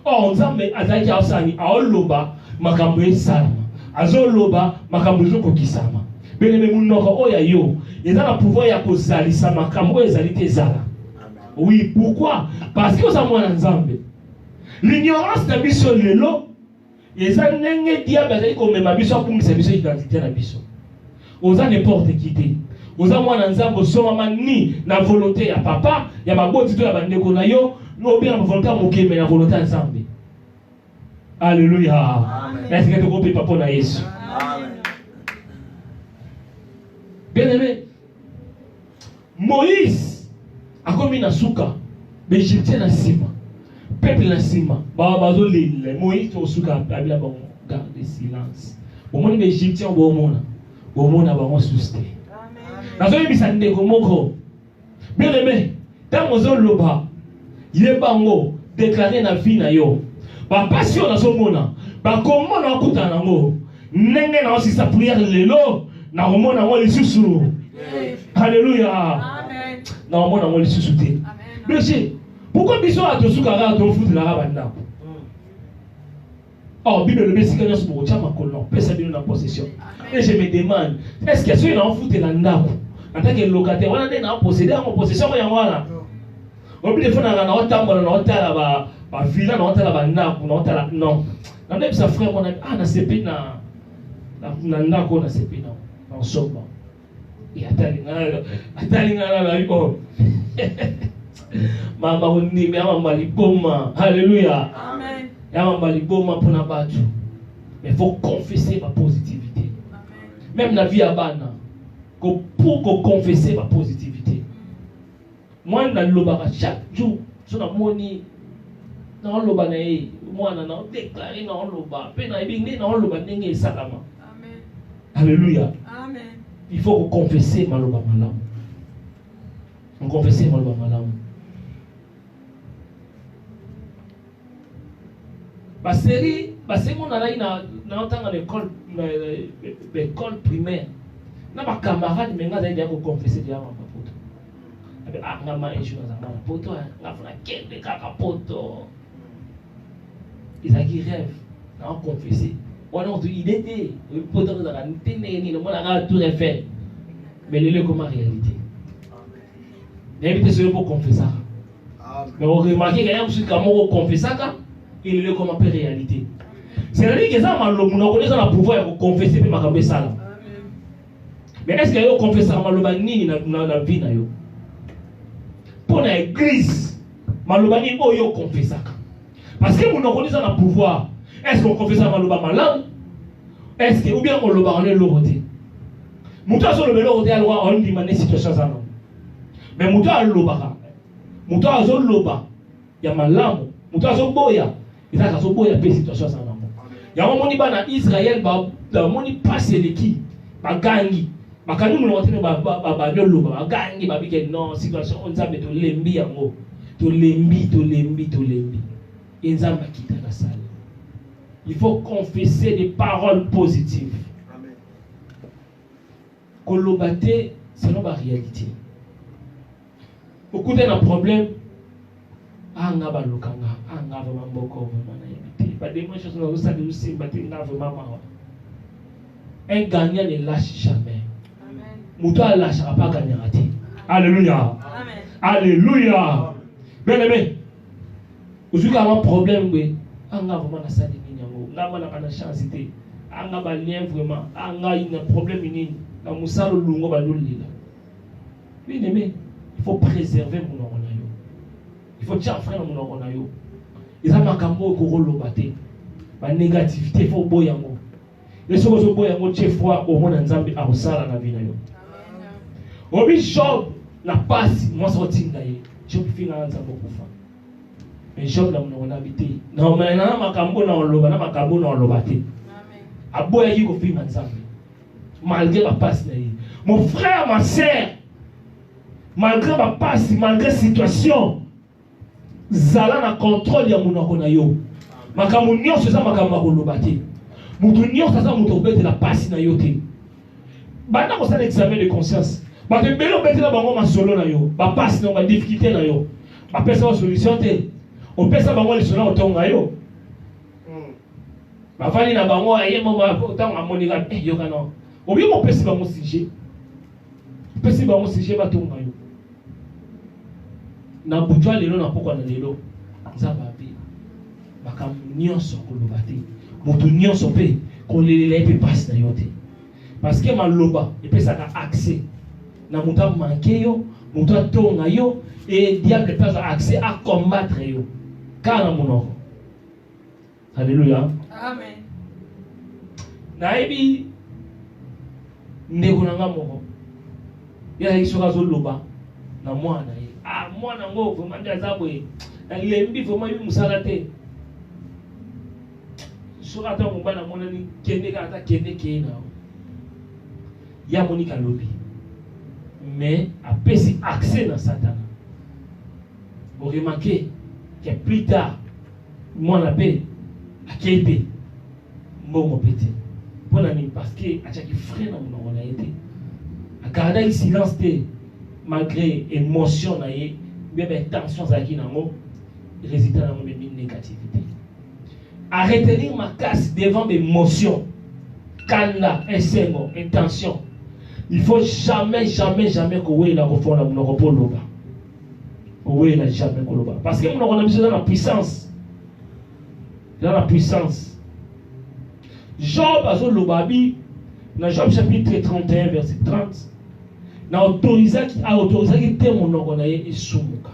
Or nzambe azaki asani a loba makambo esala. Azo loba makambo zoko kisama. Bien aimé munoko oya yo, ils ont le pouvoir ya kozalisa makambo ezalite ezala. Oui, pourquoi? Parce que ça moi nzambe. L'ignorance de biso lelo, et ça n'engage diable comme ma biso pour me servir identité na biso. Oza n'importe qui te. Oza moi nzambe so mama ni na volonté ya papa, ya maboti to ya bandeko na yo, no bien na volonté moke mais na volonté nzambe. Alléluia. Est-ce que tu comprends papa na Yesu? Amen. Bien aimé, Moïse a commis na suka, l'Égyptien na sima. Peuple na sima, bazo lile, Moïse to suka abila ba garder silence. Au monde l'Égyptien bo mona ba suste. Amen. Nazo yebisa ndeko moko. Bien aimé, tant ozo loba, yebango déclarer na vie na yo. Ba passion nazo mona, ba comment na kuta nango. Nenge na osisa prière lelo, na mona ngo lisusu. Alléluia. Amen. Na mona ngo lisusu te. Amen. Pourquoi biso a to sukara to futu na rabanda? Oh, Bible le messie quand on se chama kolon, pesa bino na possession. Et je me demande, est-ce que ceux na futu na ndako, en tant que locataire, wana na posséder en possession ya wana. On peut faire na otambola na otala ba villa na otala ba ndako, na otala non. Na même sa frère mon ami, na sepi na ndako na sepi na soba. Et atali ngala la oh. Mama hundi mama liboma. Alléluia. Amen. Mama liboma pour na batu. Mais il faut confesser ma positivité. Amen. Même la vie à bana. Pour confesser ma positivité. Moi na loba chaque jour, so na moni na loba na e, moi na déclarer na loba, pe na ibingi na loba ndenge salama. Amen. Alléluia. Amen. Il faut confesser ma loba malamu. On confesser ma loba malamu. Baseri mon alai na otanga l'école primaire. Na ba camarade menga zaidi yako confesser dia mama poto. Abe ngama issue na mama poto ngafuna kende kaka poto. Ils a qui rêve na confesser On a il était pourtant dans la ténèbres, le monde a tout refait. Mais il est comme en réalité. N'invitez ceux pour confesser. Mais on remarque qu'il y a un truc comme on confesse ça, il est comme en réalité. C'est-à-dire que ça, on connaît le pouvoir de confesser pour ma ça. Mais est-ce que vous confessez ça dans la vie? Pour l'église, malobani oyo confesse ça. Parce que vous connaissez le pouvoir. Est-ce qu'on confesse ça dans la langue? Est-ce que ou bien on le bat en l'autorité? Mouta sur le l'autorité à loi on dit mané situation ça non. Mais mouta le bat. Mouta sur le bat. Il y a malamu. Mouta sur boya. Il y a sur boya pe situation ça non. Il y a un moment bana Israël ba moni passe l'équipe. Ba gangi. Ba kanu mo wote ba nyolo ba gangi ba bike non situation on zabe to lembi yango. To lembi. Inzamba kita la salle. Il faut confesser des paroles positives. Amen. Kolobate, c'est la réalité. Beaucoup d'un problème. Anga balukanga, anga vraiment beaucoup vraiment n'habité. Pas des choses nous ça de aussi bater anga vraiment. Un gagnant ne lâche jamais. Amen. Mouton lâchera pas gagnera. Alléluia. Amen. Alléluia. Bien aimé. Aujourd'hui quand un problème oui, anga vraiment na salle ni ngango, ngaba na chance té. Anga ba lien vraiment, anga il y a problème ni na musalo lungo ba lolila. Bien aimé, il faut préserver mon nom. Il faut dire frère mon nom na yo. Ils ont makambo ko lobate. Ba négativité faut boyango. Les choses so boyango che fois au monde nzambe a osala na vie na yo. Amen. Obi Job na passe moi sorti ndaye. Job fina nzambe kufa. Mais Job na mon habité. Na na makambo na loba na makambo na lobate. Amen. Aboya yi ko fina nzambe. Malgré la passe na yi. Mon frère, ma sœur, malgré ma passe, malgré la situation, zala na contrôle ya munako na yo. Makambo nyonso za makambo ko lobate. Mutu nyonso za mutu obete la passe na yo te. Bana ko sa examen de conscience. Ba te belo bete na bango masolo na yo. Ba passe na ba difficulté na yo. Ba pesa solution te. On pesa bango le solo otonga yo. Ba fani na bango aye mo ba otonga amonika yo kana. Obi mo pesa bango sujet. Pesa bango sujet ba tonga yo. Na bujwa lelo na poko na lelo nzamba pe makambo nyonso koloba te moto nyonso pe kolelela pe passe na yo te parce que maloba epesaka accès na moto manqué yo moto atonga yo et diable peut avoir accès à combattre yo kana monoko. Alléluia. Amen. Naibi ndeko nanga moko ya isoka zo loba na mwana ye. Ah, moi, je suis vraiment désaboué. Je suis vraiment musala. Sur la table, je suis il y a Monica Lobby. Mais après, c'est accès dans Satan. Vous remarquez que plus tard, moi, la paix, à qui était mon pété. Parce que, à chaque frère, on a été. À garder le silence, malgré émotion bien tension qui na mo résultat na mo négativité. À retenir ma casse devant mes émotions, kanda, intention. Il faut jamais que oui la refond la mon repos loba. Oui la jamais que loba parce que on a besoin de la puissance. Dans la puissance. Job azo lobabi dans Job chapitre 31 verset 30. Na autorisa ki te monoko na ye esumuka.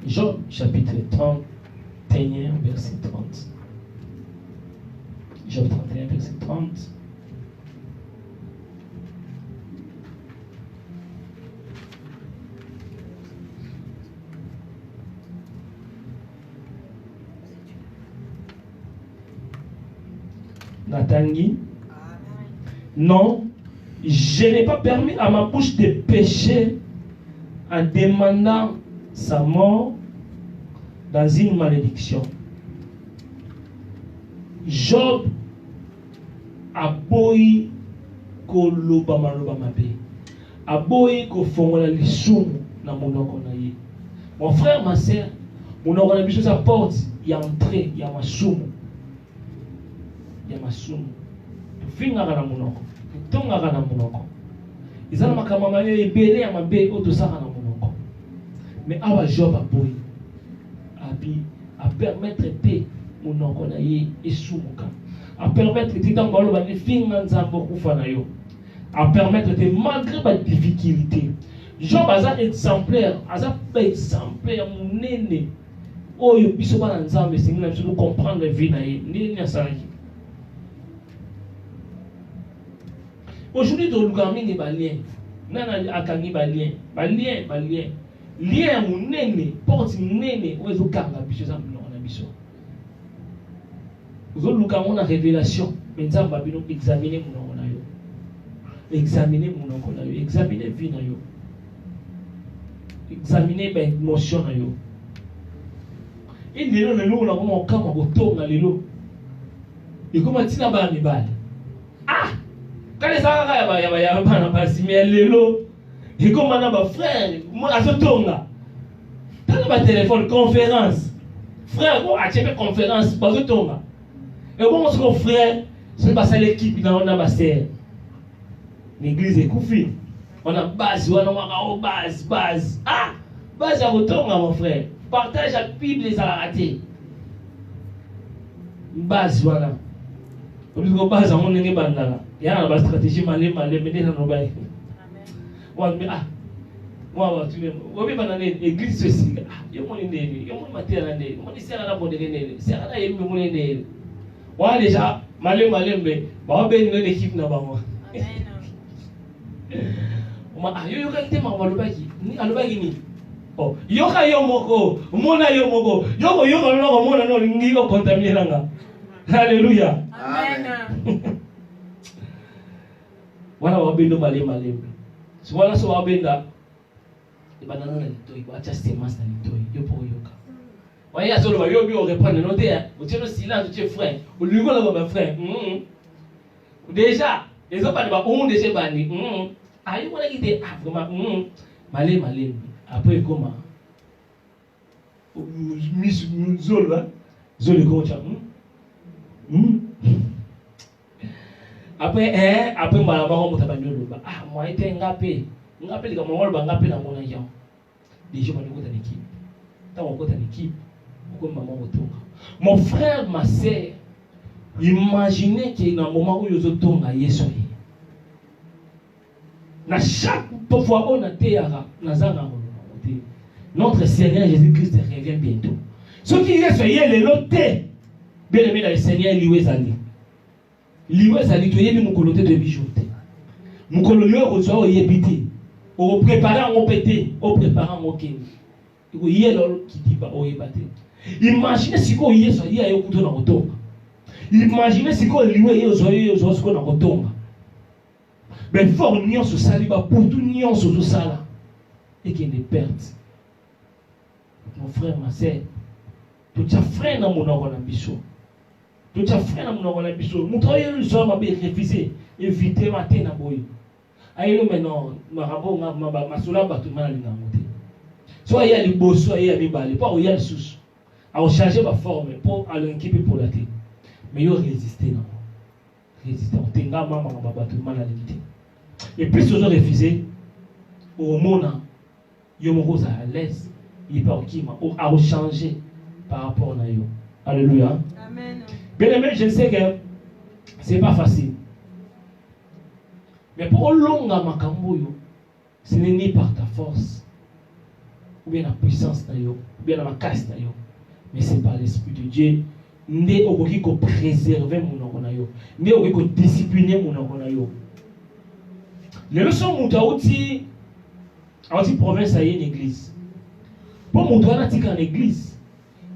Job chapitre 31 verset 30. Job 31 verset 30. Natangi. Non, je n'ai pas permis à ma bouche de pécher en demandant sa mort dans une malédiction. Job a boyi ko loba mabe. A boyi ko fongola lisumu na monoko na ye. Mon frère, ma sœur, Monoko na biso sa porte ya entrée ya masumu. Ya masumu. Tofingaka na monoko. Tongaka na monoko. Ezala makambo mabe ebele ya mabe otosaka na monoko. Mais awa Job aboyi. À permettre te monoko na ye esumuka. À permettre te dans baloba ni finga nzambo kufa na yo. À permettre te malgré ba difficulté. Job aza exemplaire, munene. Oyo biso bana nzambe singi na biso comprendre vie na ye. Nini asalaki. Aujourd'hui, dans le mingi balien, nana akangi balien. Lien munene, porte munene, oyo kanga biso za mnona biso. Ozo luka mona révélation, mais nzamba bino examiner munoko na yo. Examiner munoko na yo, examiner vie na yo. Examiner ba émotion na yo. Et lelo na ko kama botonga lelo. Ikoma tina ba mibale. Ah! Quand les Arabes y a pas passé mais lelo. Ikoma na ba frère, moi azotonga. Tant ba téléphone conférence. Frère, bon a tchebe conférence ba zotonga. Et bon mon frère, c'est pas ça l'équipe dans on a basé. L'église est coufie. On a base, on a base. Ah! Base à retourner, mon frère. Partage la Bible, les a raté. Base, voilà. On dit que base, on est bandana. Il y a une stratégie, mais dans nos bails. Ah! Moi, tu veux. On va pas l'église, ceci. Ah! Il y a mon idée. Il y a mon matériel. On dit c'est la bonne idée. C'est la bonne idée. Moi, déjà, malé, mais on va bien une équipe là-bas. Yo kante ma walubaki ni alubaki ni oh yoka yo moko mona yo moko yoko no mona no ngiko contaminer nga haleluya amen wana wabendo male so wala so wabenda ibanana na litoi ba cha stemas na litoi yo po yoka waya solo ba yo bi o reprendre no te o tino silence tu frère o lugo la ba frère déjà les autres ba on déjà bani aïe voilà qui était vraiment malé après comment miss zola comment ça après malama on mutabanyolo ba moi était ngapé les gars moi ba ngapé na mona yao déjà ba ngota l'équipe tant on ngota l'équipe comme maman otonga mon frère ma sœur imaginez qu'il y a un moment où ils otonga Yesu. Na chaque fois on a théara, notre Seigneur Jésus-Christ revient bientôt. Ce qui est soyez les lotés, bien aimé le Seigneur liwe zali. Liwe zali tu yebi mukolote de bijoute. Mukololio ozo yebiti. O préparant o pété, o préparant o kini. Iko yelo qui dit ba o yebate. Imaginez si ko yeso ya yo kuto na kotonga. Imaginez si ko liwe yo zo ko na kotonga. Mais fort nion sur saliba pour tout nion sur tout ça là et qu'il ne perde. Mon frère, ma sœur, tout ça frère dans mon ambition. Tout ça frère dans mon ambition. Mon travail le soir m'a bien refusé. Éviter matin na boy. Aïe maintenant ma rabo ma sola batu mal na monter. Soit il y a les beaux, soit il y a les balles, pas il y a les sous. À changer ma forme pour aller l'équipe pour la tête. Mais il résister non. Résister. On tenga maman batu mal à l'éviter. Et plus ils ont refusé, au moment où ils sont à l'aise, ils peuvent changer par rapport à eux. Alléluia. Amen. Bien aimé, je sais que ce n'est pas facile. Mais pour long ce n'est ni par ta force, ou bien la puissance, ou bien la casse, mais c'est par l'Esprit de Dieu. Né au qui préserver mon nom, né au qui discipliner mon nom. Les leçons moutaouti en province à une église. Pour moutouana tika en église,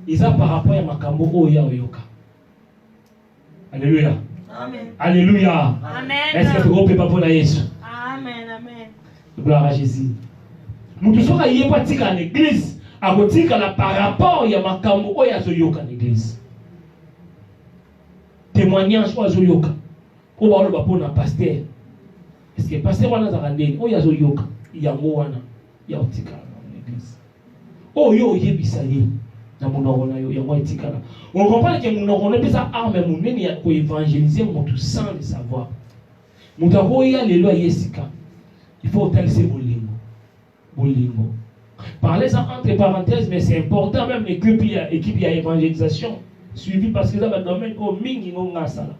ils ont par rapport à makambo oya oyoka. Alléluia. Amen. Alléluia. Amen. Est-ce que tu peux pas pour la Jésus? Amen. Amen. Gloire à Jésus. Moutousoka yepa tika en église, a tika la par rapport à makambo oya oyoka en église. Témoignage oya oyoka. Pour voir le bapon en pasteur. Est-ce que pasteur wana zakandeni oyo azoyoka yango wana ya otika na l'église oyo oyebisa ye na monoko na yo yango etikala. On comprend que monoko na pesa arme monene ya ko évangéliser motu sans le savoir. Moto akoya lelo yesika. Il faut otalise bolingo. Bolingo. Parlez entre parenthèses, mais c'est important même l'équipe y a évangélisation suivi parce que ça va domaine au mingi ngonga sala.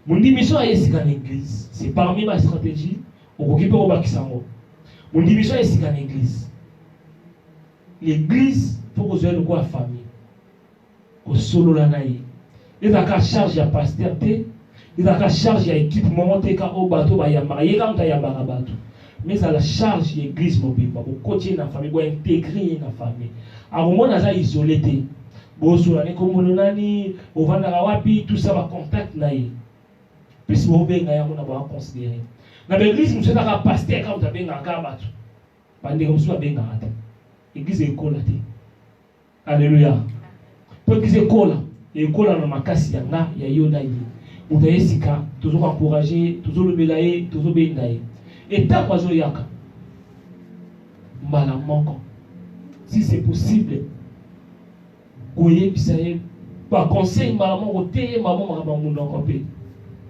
Mon mission à yesika l'église, c'est parmi ma stratégie au occupé au bakisango. Mon mission à yesika l'église. L'église faut que vous quoi famille. Au solo la naïe. Il a qu'à charge ya pasteur té, il a qu'à charge ya équipe monter ka au bateau ba ya marié quand ya barabato. Mais à la charge l'église mobimba, au côté na famille, pour intégrer na famille. À un moment na isolé té. Bo so na ko mononani, o vanda wapi tout ça va contact naïe. Puis vous venez à mon avoir considéré. Dans l'église, nous sommes à pasteur quand vous avez un bateau. Pendant que nous sommes à bateau. L'église est école. Alléluia. Pour l'église école, l'école dans ma casse yanga ya yona yi. Vous devez sika, toujours encourager, toujours le belayer, toujours bénayer. Et tant que vous yaka, malamoko. Si c'est possible, koye bisaye, par conseil malamoko te maman maman mon encopé.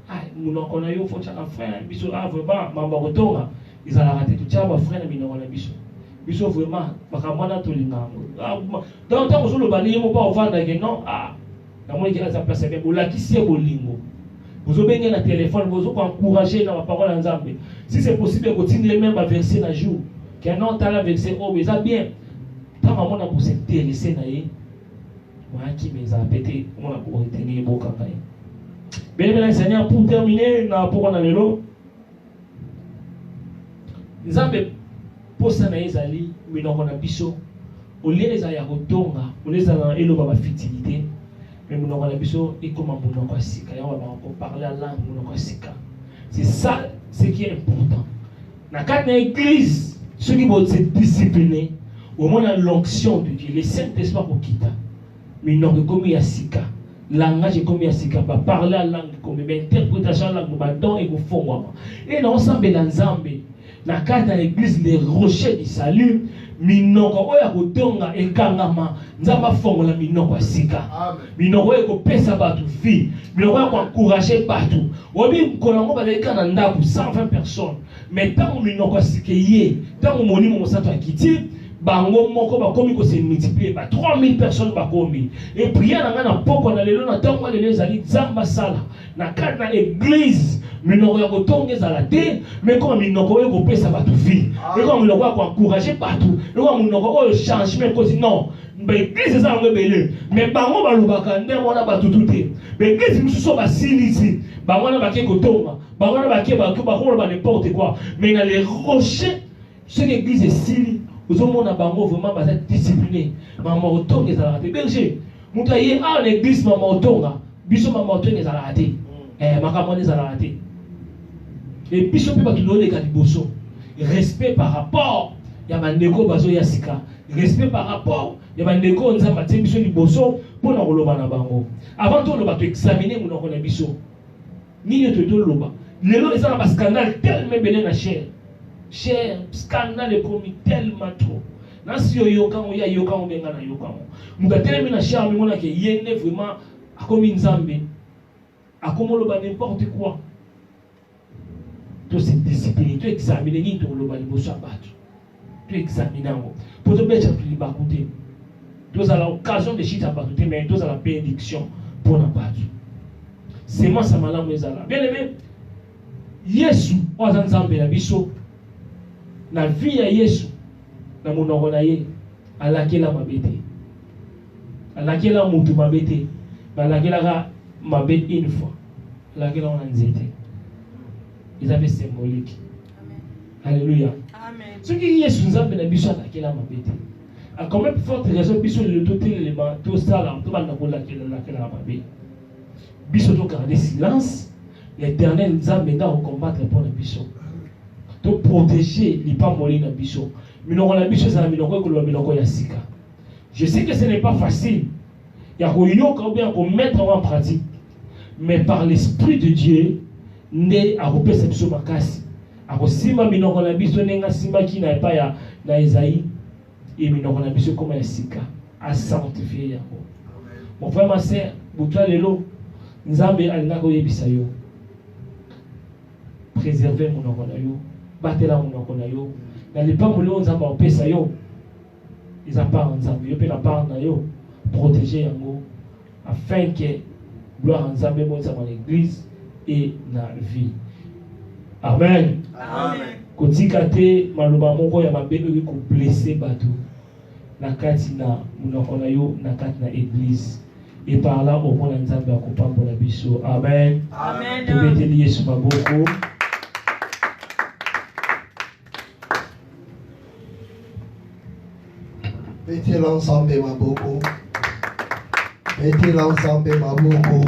Ah, mon oncle na yo faut chaque frère, biso ah vraiment mamba kotonga, ils allaient rater tout ça, ma frère na bino na biso. Biso vraiment bakamwana to lingango. Ah, dans temps où le bani mo pas vendre que non, ah, na moi qui a sa place bien bola qui c'est bolingo. Vous obéissez na téléphone, vous encourager dans la parole en Zambie. Si c'est possible continuer même à verser na jour. Qu'un non t'as la verser oh mais ça bien. Tant maman na pour s'intéresser na yé. Moi qui me a pété, on a pour retenir boka kai. Bien, Seigneur, pour terminer, pour on a l'élo. Nous avons posé na ezali, mais nous avons biso. Au lieu de ya kotonga, au lieu de elo ba fertilité, mais nous avons biso et comment nous avons sika, on va parler la langue nous avons sika. C'est ça ce qui est important. Dans la église, ceux qui vont se discipliner, au moins l'onction de Dieu, le Saint-Esprit pour quitter. Mais nous avons comme ya sika. Langage comme yasika ba parler la langue comme interprétation la langue ba don et go fond et non ensemble dans Nzambe na kata dans l'église les rochers du salut minoko oya kotonga ekangama Nzamba fongola minoko sika minoko eko pesa batu vie minoko ya encourager batu obi kolango ba leka na ndaku 120 personnes mais tant minoko sika ye tant moni mo sato akiti bango moko bakomi ko se multiplier ba 3000 personnes bakomi et prier na ngana poko na lelo na tango lelo ezali Nzamba sala na kati na église minoko ya kotonga ezala te mais comme minoko ya kopesa batu vie et comme minoko ya ko encourager batu et comme minoko oyo changement cause non ba église ezala ngobele mais bango balobaka nde mona batu tuté ba église mususu basilisi bango na baké kotonga bango na baké ba n'importe quoi mais na les rochers cette église est sili. Vous avez bango vraiment discipliné. Maman otonga ezala te. Berger, muta ye a l'église maman otonga, biso maman otonga ezala te. Makamoni ezala te. Et biso pe ba tulone ka liboso. Respect par rapport ya bandeko bazo ya sika. Respect par rapport ya bandeko Nzamba te biso liboso pona koloba na bango. Avant tout loba to examiner munoko na biso. Nini to loba. Lelo ezala ba scandale tellement belé na chair. Cher scandale est promis tellement trop. Nasi yokan ya yokan benga na yokan. Mukatelemi na cher mi mona ke yene vraiment akomi Nzambe. Akomolo ba n'importe quoi. Tout c'est discipline, tu examiner ni to lo ba liboso abatu. Tu examiner ngo. Pour te mettre tu ba côté. Tu as l'occasion de chita ba côté mais tu as la bénédiction pour na batu. C'est moi ça malamu ezala. Bien aimé. Yesu oza Nzambe na biso. Na vie ya Yesu na monoko na ye alakela mabete alakela mutu mabete balakela mabe une fois alakela on nzete ils avaient symbolique alléluia amen ce qui Yesu Nzambe na biso alakela mabete a quand même forte raison biso le tout élément tout ça là tout bana ko lakela mabe biso to garder silence l'Éternel Nzambe nga combattre pour na biso de protéger les pas molés dans biso. Minoko na biso ça minoko ko minoko ya sika. Je sais que ce n'est pas facile. Il y a ko bien ko mettre en pratique. Mais par l'esprit de Dieu, né a repesa biso makasi. A ko simba minoko na biso nenga simba ki na pa ya na Isaïe et minoko na biso comme ya sika. à sanctifier yango. Mon frère, ma sœur, boutoua lelo, nzambe alina koyebisa yo. Préserver mon okonayo, batela mon okonayo. Na l'époque où nzambe opesa yo, ils en parlent nzambe, yo pe na parle na yo, protéger yango afin que gloire nzambe monte dans l'église et na vie. Amen. Amen. Kotika te maloba moko ya mabe ko blesser bato. Na kati na munoko na yo na kati na église. Et par là au moins nzambe akopambola biso. Amen. Amen. Tubeteli Yesu maboko. Mettez l'ensemble maboko. Mettez l'ensemble maboko.